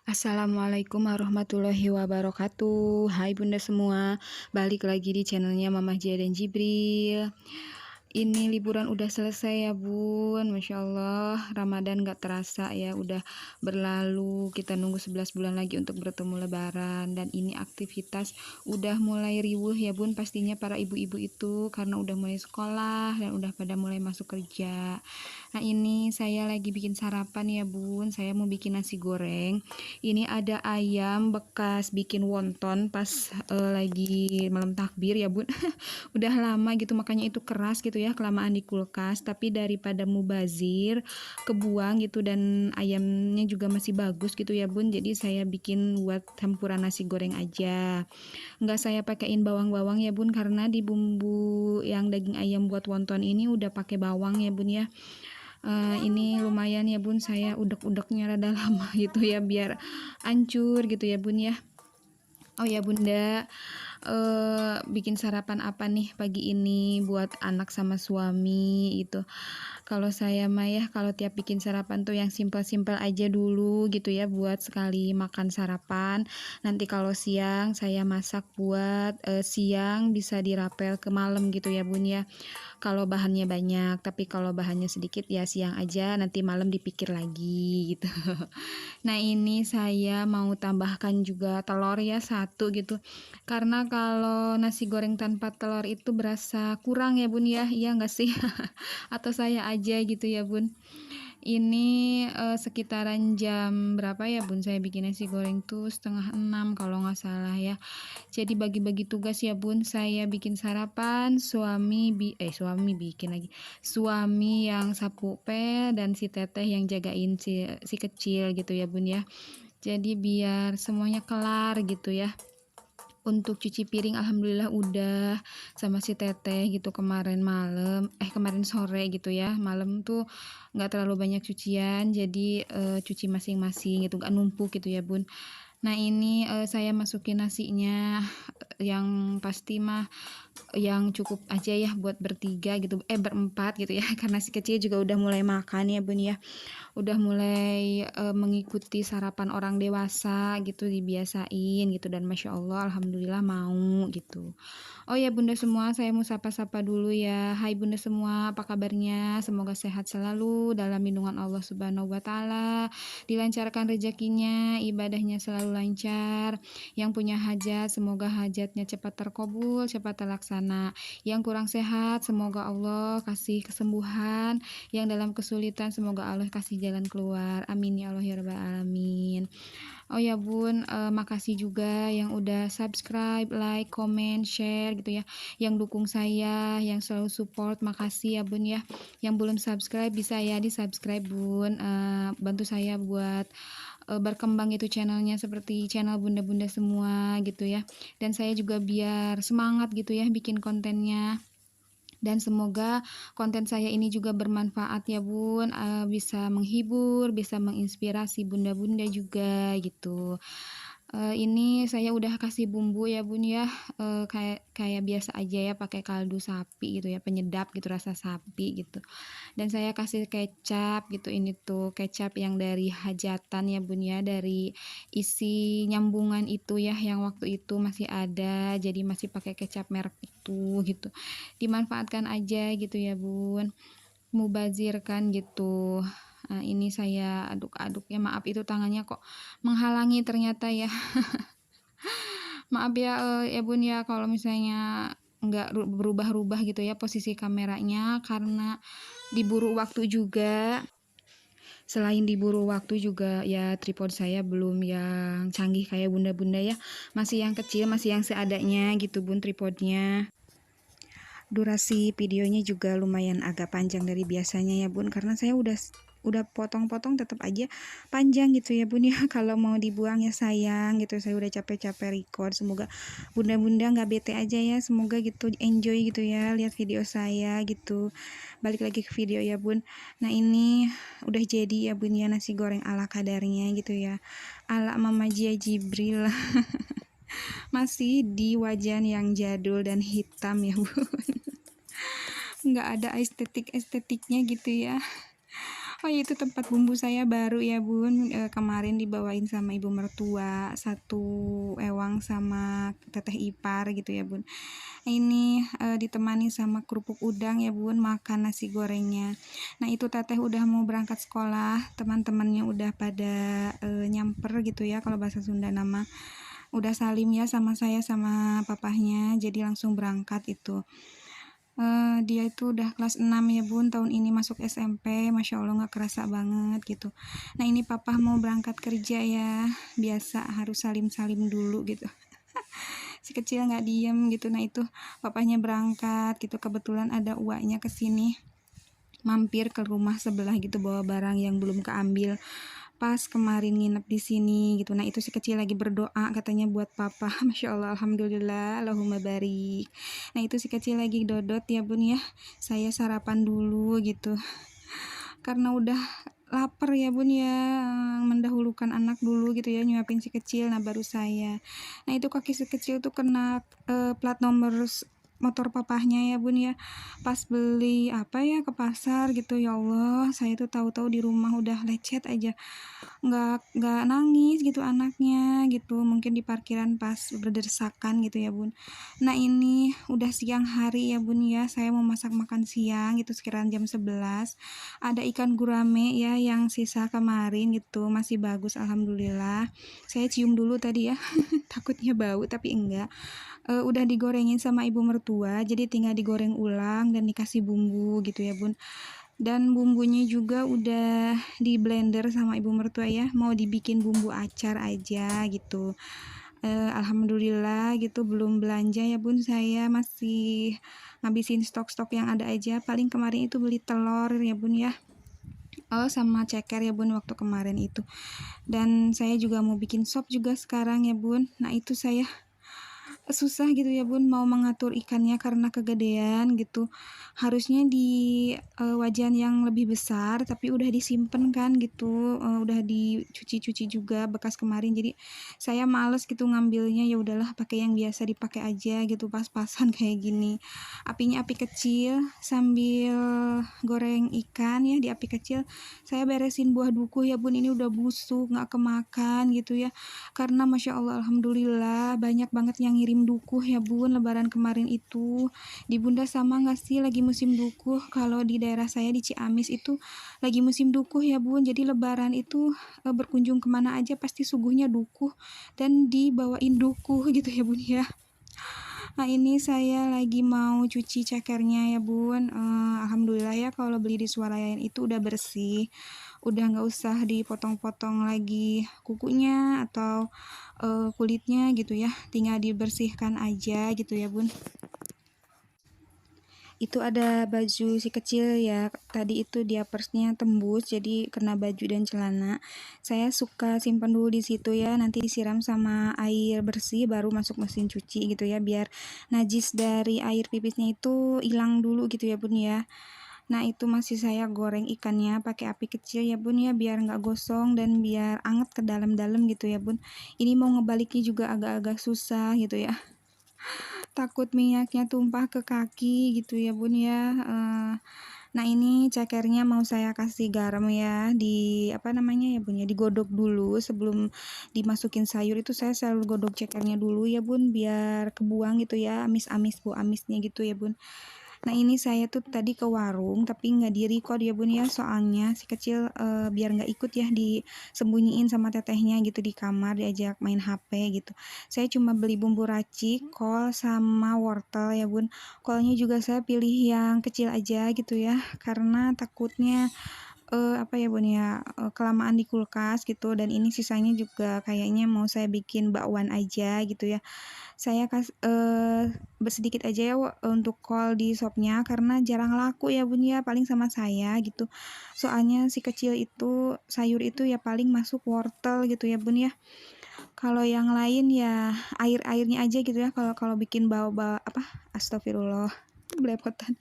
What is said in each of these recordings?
Assalamualaikum warahmatullahi wabarakatuh. Hai bunda semua, balik lagi di channelnya Mama Jaya dan Jibril. Ini liburan udah selesai ya bun, Masya Allah. Ramadan gak terasa ya, udah berlalu. Kita nunggu 11 bulan lagi untuk bertemu lebaran. Dan ini aktivitas udah mulai riuh ya bun, pastinya para ibu-ibu itu, karena udah mulai sekolah dan udah pada mulai masuk kerja. Nah ini saya lagi bikin sarapan ya bun, saya mau bikin nasi goreng. Ini ada ayam bekas bikin wonton pas lagi malam takbir ya bun. Udah lama gitu, makanya itu keras gitu ya, kelamaan di kulkas. Tapi daripada mubazir kebuang gitu, dan ayamnya juga masih bagus gitu ya bun, jadi saya bikin buat campuran nasi goreng aja. Nggak saya pakein bawang-bawang ya bun, karena di bumbu yang daging ayam buat wonton ini udah pakai bawang ya bun ya. Ini lumayan ya bun, saya udek-udeknya rada lama gitu ya, biar hancur gitu ya bun ya. Oh ya bunda, bikin sarapan apa nih pagi ini buat anak sama suami gitu. Kalau saya mah ya, kalau tiap bikin sarapan tuh yang simpel-simpel aja dulu gitu ya, buat sekali makan sarapan. Nanti kalau siang saya masak buat siang bisa dirapel ke malam gitu ya bun ya. Kalau bahannya banyak, tapi kalau bahannya sedikit ya siang aja, nanti malam dipikir lagi gitu. Nah ini saya mau tambahkan juga telur ya, satu gitu, karena kalau nasi goreng tanpa telur itu berasa kurang ya bun ya, iya nggak sih? Atau saya aja gitu ya bun. Ini sekitaran jam berapa ya bun, saya bikin nasi goreng tuh setengah 6 kalau nggak salah ya. Jadi bagi-bagi tugas ya bun, saya bikin sarapan, suami bikin lagi, suami yang sapu pel, dan si teteh yang jagain si kecil gitu ya bun ya. Jadi biar semuanya kelar gitu ya. Untuk cuci piring alhamdulillah udah sama si teteh gitu kemarin sore gitu ya. Malam tuh nggak terlalu banyak cucian, jadi cuci masing-masing gitu, nggak numpuk gitu ya bun. Nah ini saya masukin nasinya, yang pasti mah yang cukup aja ya buat bertiga gitu, berempat gitu ya. Karena si kecil juga udah mulai makan ya bun ya, udah mulai mengikuti sarapan orang dewasa gitu, dibiasain gitu, dan Masya Allah alhamdulillah mau gitu. Oh ya bunda semua, saya mau sapa-sapa dulu ya. Hai bunda semua, apa kabarnya? Semoga sehat selalu dalam lindungan Allah Subhanahu wa taala. Dilancarkan rezekinya, ibadahnya selalu lancar. Yang punya hajat, semoga hajatnya cepat terkabul, cepat terlaksana. Yang kurang sehat, semoga Allah kasih kesembuhan. Yang dalam kesulitan, semoga Allah kasih jalan keluar. Amin ya Allah ya rabbal alamin. Oh ya bun, makasih juga yang udah subscribe, like, comment, share gitu ya, yang dukung saya, yang selalu support, makasih ya bun ya. Yang belum subscribe bisa ya di subscribe bun, bantu saya buat berkembang itu channelnya, seperti channel bunda-bunda semua gitu ya. Dan saya juga biar semangat gitu ya bikin kontennya. Dan semoga konten saya ini juga bermanfaat ya bun, bisa menghibur, bisa menginspirasi bunda-bunda juga gitu. Ini saya udah kasih bumbu ya bun ya, kayak kayak biasa aja ya, pakai kaldu sapi gitu ya, penyedap gitu, rasa sapi gitu. Dan saya kasih kecap gitu, ini tuh kecap yang dari hajatan ya bun ya, dari isi nyambungan itu ya, yang waktu itu masih ada, jadi masih pakai kecap merek itu gitu. Dimanfaatkan aja gitu ya bun, mubazirkan gitu. Nah, ini saya aduk-aduk ya, maaf itu tangannya kok menghalangi ternyata ya. Maaf ya ya bun ya, kalau misalnya nggak berubah-ubah gitu ya posisi kameranya, karena diburu waktu juga. Selain diburu waktu juga ya, tripod saya belum yang canggih kayak bunda-bunda ya, masih yang kecil, masih yang seadanya gitu bun tripodnya. Durasi videonya juga lumayan agak panjang dari biasanya ya bun, karena saya udah potong-potong tetap aja panjang gitu ya bun ya. Kalau mau dibuang ya sayang gitu, saya udah capek-capek record. Semoga bunda-bunda nggak bete aja ya, semoga gitu enjoy gitu ya lihat video saya gitu. Balik lagi ke video ya bun. Nah ini udah jadi ya bun ya, nasi goreng ala kadarnya gitu ya, ala Mama Jia Jibril. Masih di wajan yang jadul dan hitam ya bun, nggak ada estetiknya gitu ya. Oh, itu tempat bumbu saya baru ya Bun, kemarin dibawain sama ibu mertua, satu ewang sama teteh ipar gitu ya Bun. Ini ditemani sama kerupuk udang ya Bun, makan nasi gorengnya. Nah itu teteh udah mau berangkat sekolah, teman-temannya udah pada nyamper gitu ya kalau bahasa Sunda nama. Udah salim ya sama saya sama papahnya, jadi langsung berangkat itu. Dia itu udah kelas 6 ya Bun, tahun ini masuk SMP, Masya Allah nggak kerasa banget gitu. Nah ini papa mau berangkat kerja ya, biasa harus salim-salim dulu gitu. Si kecil nggak diem gitu. Nah itu papanya berangkat gitu, kebetulan ada uaknya kesini, mampir ke rumah sebelah gitu bawa barang yang belum keambil. Pas kemarin nginep di sini gitu. Nah itu si kecil lagi berdoa katanya buat papa. Masya Allah, alhamdulillah, Allahumma barik. Nah itu si kecil lagi dodot ya Bun ya. Saya sarapan dulu gitu. Karena udah lapar ya Bun ya, mendahulukan anak dulu gitu ya, nyuapin si kecil. Nah baru saya. Nah itu kaki si kecil tuh kena plat nomor motor papahnya ya Bun ya, pas beli apa ya ke pasar gitu. Ya Allah, saya tuh tahu-tahu di rumah udah lecet aja, nggak nangis gitu anaknya gitu, mungkin di parkiran pas berdesakan gitu ya Bun. Nah ini udah siang hari ya Bun ya, saya mau masak makan siang gitu sekiranya jam 11. Ada ikan gurame ya yang sisa kemarin gitu, masih bagus alhamdulillah. Saya cium dulu tadi ya takutnya bau tapi enggak. Udah digorengin sama ibu mertua, jadi tinggal digoreng ulang dan dikasih bumbu gitu ya Bun. Dan bumbunya juga udah di blender sama ibu mertua ya, mau dibikin bumbu acar aja gitu. Alhamdulillah gitu, belum belanja ya Bun, saya masih ngabisin stok-stok yang ada aja. Paling kemarin itu beli telur ya Bun ya, sama ceker ya Bun waktu kemarin itu. Dan saya juga mau bikin sop juga sekarang ya Bun. Nah itu saya susah gitu ya Bun mau mengatur ikannya karena kegedean gitu. Harusnya di wajan yang lebih besar tapi udah disimpen kan gitu, udah dicuci-cuci juga bekas kemarin. Jadi saya males gitu ngambilnya, ya udahlah pakai yang biasa dipakai aja gitu, pas-pasan kayak gini. Apinya api kecil sambil goreng ikan ya di api kecil. Saya beresin buah duku ya Bun, ini udah busuk nggak kemakan gitu ya. Karena Masya Allah alhamdulillah banyak banget yang ngirim dukuh ya Bun, lebaran kemarin itu. Di Bunda sama nggak sih lagi musim dukuh? Kalau di daerah saya di Ciamis itu lagi musim dukuh ya Bun, jadi lebaran itu berkunjung kemana aja pasti suguhnya dukuh dan dibawain dukuh gitu ya Bun ya. Nah ini saya lagi mau cuci cekernya ya Bun. Alhamdulillah ya kalau beli di Swalayan itu udah bersih, udah nggak usah dipotong-potong lagi kukunya atau kulitnya gitu ya, tinggal dibersihkan aja gitu ya Bun. Itu ada baju si kecil ya, tadi itu dia persnya tembus jadi kena baju dan celana. Saya suka simpan dulu di situ ya, nanti disiram sama air bersih baru masuk mesin cuci gitu ya, biar najis dari air pipisnya itu hilang dulu gitu ya Bun ya. Nah itu masih saya goreng ikannya pakai api kecil ya Bun ya, biar nggak gosong dan biar anget ke dalam-dalam gitu ya Bun. Ini mau ngebaliknya juga agak-agak susah gitu ya, takut minyaknya tumpah ke kaki gitu ya Bun ya. Nah ini cekernya mau saya kasih garam ya, di apa namanya ya Bun ya, digodok dulu sebelum dimasukin sayur. Itu saya selalu godok cekernya dulu ya Bun, biar kebuang gitu ya amis-amis bu amisnya gitu ya Bun. Nah ini saya tuh tadi ke warung tapi nggak di record ya Bun ya, soalnya si kecil biar nggak ikut ya disembunyiin sama tetehnya gitu di kamar, diajak main HP gitu. Saya cuma beli bumbu racik, kol sama wortel ya Bun. Kolnya juga saya pilih yang kecil aja gitu ya, karena takutnya apa ya Bun ya, kelamaan di kulkas gitu. Dan ini sisanya juga kayaknya mau saya bikin bakwan aja gitu ya. Saya sedikit aja ya untuk kol di sopnya karena jarang laku ya Bun ya, paling sama saya gitu. Soalnya si kecil itu sayur itu ya paling masuk wortel gitu ya Bun ya. Kalau yang lain ya air-airnya aja gitu ya, kalau kalau bikin apa, astagfirullah, belepotan.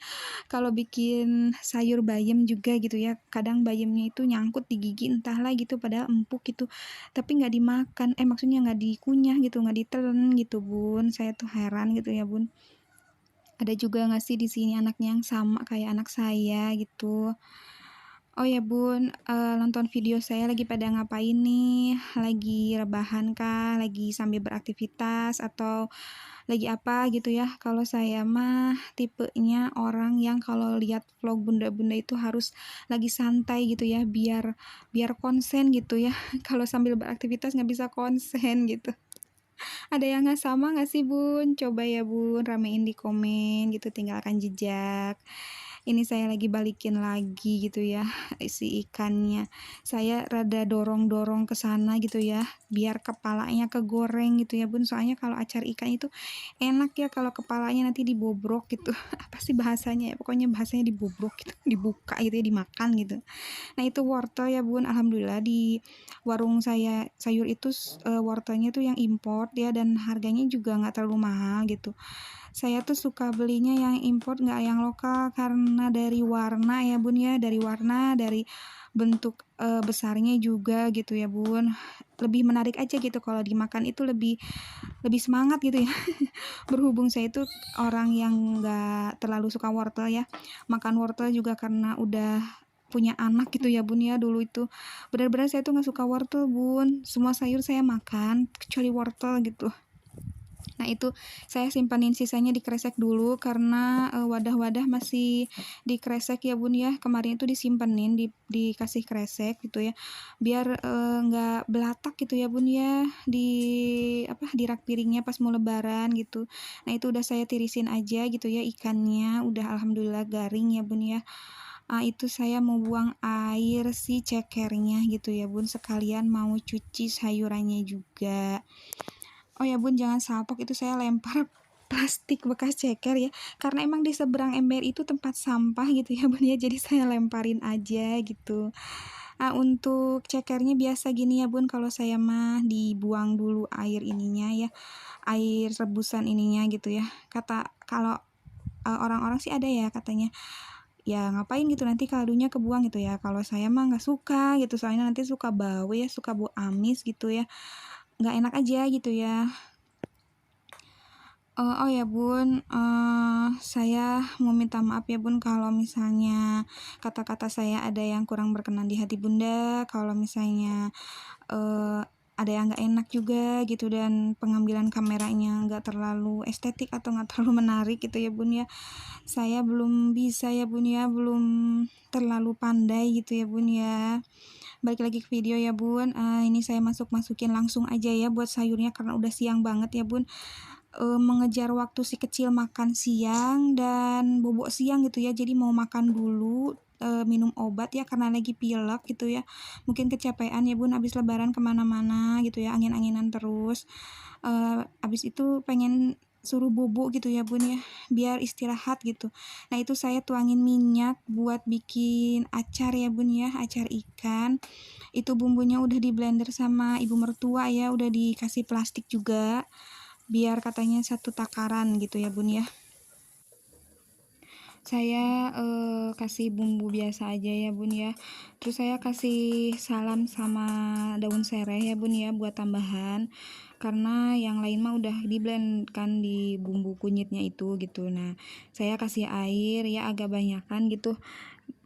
Kalau bikin sayur bayam juga gitu ya, kadang bayamnya itu nyangkut di gigi entahlah gitu, padahal empuk gitu, tapi nggak dimakan, maksudnya nggak dikunyah gitu, nggak ditelen gitu Bun. Saya tuh heran gitu ya Bun. Ada juga nggak sih di sini anaknya yang sama kayak anak saya gitu? Oh ya Bun, nonton video saya lagi pada ngapain nih? Lagi rebahan kah? Lagi sambil beraktivitas? Atau lagi apa gitu ya? Kalau saya mah tipenya orang yang kalau lihat vlog bunda-bunda itu harus lagi santai gitu ya, biar biar konsen gitu ya. Kalau sambil beraktivitas nggak bisa konsen gitu. Ada yang nggak sama nggak sih Bun? Coba ya Bun, ramein di komen gitu, tinggalkan jejak. Ini saya lagi balikin lagi gitu ya, si ikannya. Saya rada dorong-dorong ke sana gitu ya, biar kepalanya kegoreng gitu ya Bun. Soalnya kalau acar ikan itu enak ya kalau kepalanya nanti dibobrok gitu. Apa sih bahasanya ya? Pokoknya bahasanya dibobrok gitu, dibuka gitu ya, dimakan gitu. Nah itu wortel ya Bun, alhamdulillah di warung saya sayur itu wortelnya tuh yang import ya, dan harganya juga nggak terlalu mahal gitu. Saya tuh suka belinya yang import nggak yang lokal karena dari warna ya Bun ya, dari warna, dari bentuk besarnya juga gitu ya Bun. Lebih menarik aja gitu kalau dimakan itu lebih lebih semangat gitu ya. Berhubung saya itu orang yang nggak terlalu suka wortel ya. Makan wortel juga karena udah punya anak gitu ya Bun ya, dulu itu benar-benar saya tuh nggak suka wortel Bun, semua sayur saya makan kecuali wortel gitu. Nah itu saya simpanin sisanya di kresek dulu karena wadah-wadah masih di kresek ya Bun ya, kemarin itu disimpenin dikasih kresek gitu ya, biar nggak belatak gitu ya Bun ya, di apa, di rak piringnya pas mau lebaran gitu. Nah itu udah saya tirisin aja gitu ya ikannya, udah alhamdulillah garing ya Bun ya. Itu saya mau buang air si cekernya gitu ya Bun, sekalian mau cuci sayurannya juga. Oh ya Bun, jangan salpok, itu saya lempar plastik bekas ceker ya, karena emang di seberang ember itu tempat sampah gitu ya Bun ya, jadi saya lemparin aja gitu. Untuk cekernya biasa gini ya Bun, kalau saya mah dibuang dulu air ininya ya, air rebusan ininya gitu ya. Kata kalau orang-orang sih ada ya katanya, ya ngapain gitu nanti kaldunya kebuang gitu ya. Kalau saya mah nggak suka gitu, soalnya nanti suka bau ya, suka bau amis gitu ya. Nggak enak aja gitu ya. Oh ya Bun, saya mau minta maaf ya Bun kalau misalnya kata-kata saya ada yang kurang berkenan di hati Bunda, kalau misalnya ada yang nggak enak juga gitu, dan pengambilan kameranya nggak terlalu estetik atau nggak terlalu menarik gitu ya Bun ya. Saya belum bisa ya Bun ya, belum terlalu pandai gitu ya Bun ya. Balik lagi ke video ya Bun, ini saya masukin langsung aja ya buat sayurnya karena udah siang banget ya Bun. Mengejar waktu si kecil makan siang dan bobok siang gitu ya, jadi mau makan dulu, minum obat ya karena lagi pilek gitu ya, mungkin kecapean ya Bun, abis lebaran kemana-mana gitu ya, angin-anginan terus, abis itu pengen suruh bobo gitu ya Bun ya, biar istirahat gitu. Nah itu saya tuangin minyak buat bikin acar ya Bun ya, acar ikan. Itu bumbunya udah di blender sama ibu mertua ya, udah dikasih plastik juga biar katanya satu takaran gitu ya Bun ya. Saya kasih bumbu biasa aja ya Bun ya, terus saya kasih salam sama daun serai ya Bun ya buat tambahan, karena yang lain mah udah di blend kan di bumbu kunyitnya itu gitu. Nah saya kasih air ya agak banyakan gitu.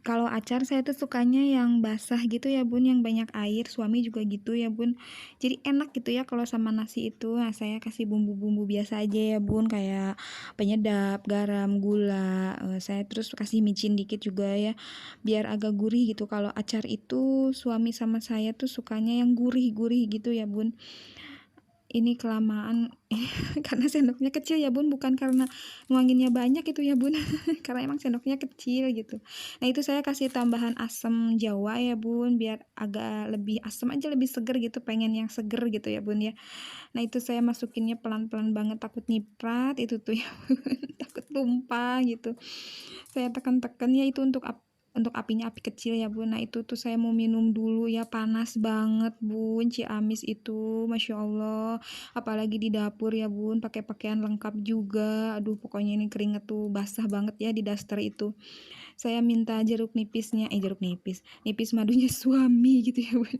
Kalau acar saya tuh sukanya yang basah gitu ya Bun, yang banyak air, suami juga gitu ya Bun. Jadi enak gitu ya kalau sama nasi itu. Nah, saya kasih bumbu-bumbu biasa aja ya Bun, kayak penyedap, garam, gula. Saya terus kasih micin dikit juga ya, biar agak gurih gitu. Kalau acar itu suami sama saya tuh sukanya yang gurih-gurih gitu ya Bun. Ini kelamaan karena sendoknya kecil ya Bun, bukan karena nuanginnya banyak itu ya Bun. Karena emang sendoknya kecil gitu. Nah itu saya kasih tambahan asam jawa ya Bun, biar agak lebih asam aja, lebih seger gitu, pengen yang seger gitu ya Bun ya. Nah itu saya masukinnya pelan-pelan banget, takut nyiprat itu tuh ya Bun. Takut tumpah gitu. Saya tekan-tekan ya, itu untuk apinya api kecil ya Bun. Nah itu tuh saya mau minum dulu ya, panas banget Bun, Ciamis itu Masya Allah, apalagi di dapur ya Bun, pakai pakaian lengkap juga. Aduh pokoknya ini keringet tuh basah banget ya di daster itu. Saya minta jeruk nipisnya, jeruk nipis madunya suami gitu ya Bun.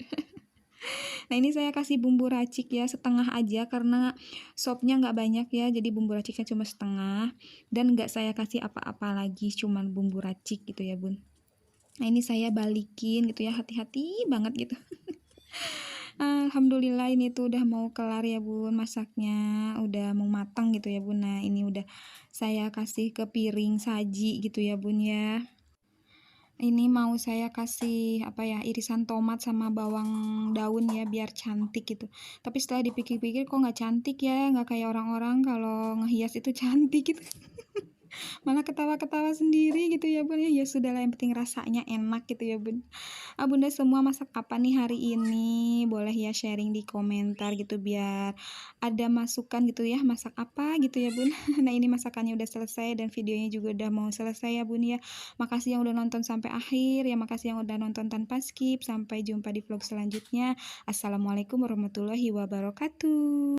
Nah ini saya kasih bumbu racik ya setengah aja karena sopnya nggak banyak ya, jadi bumbu raciknya cuma setengah, dan nggak saya kasih apa-apa lagi, cuman bumbu racik gitu ya Bun. Nah, ini saya balikin gitu ya, hati-hati banget gitu. Alhamdulillah ini tuh udah mau kelar ya Bun masaknya, udah mau matang gitu ya Bun. Nah, ini udah saya kasih ke piring saji gitu ya Bun ya. Ini mau saya kasih, apa ya, irisan tomat sama bawang daun ya, biar cantik gitu. Tapi setelah dipikir-pikir kok nggak cantik ya, nggak kayak orang-orang kalau ngehias itu cantik gitu. Malah ketawa-ketawa sendiri gitu ya Bun ya. Ya sudahlah yang penting rasanya enak gitu ya Bun. Bunda semua masak apa nih hari ini? Boleh ya sharing di komentar gitu biar ada masukan gitu ya, masak apa gitu ya Bun. Nah ini masakannya udah selesai dan videonya juga udah mau selesai ya Bun ya. Makasih yang udah nonton sampai akhir ya, makasih yang udah nonton tanpa skip. Sampai jumpa di vlog selanjutnya. Assalamualaikum warahmatullahi wabarakatuh.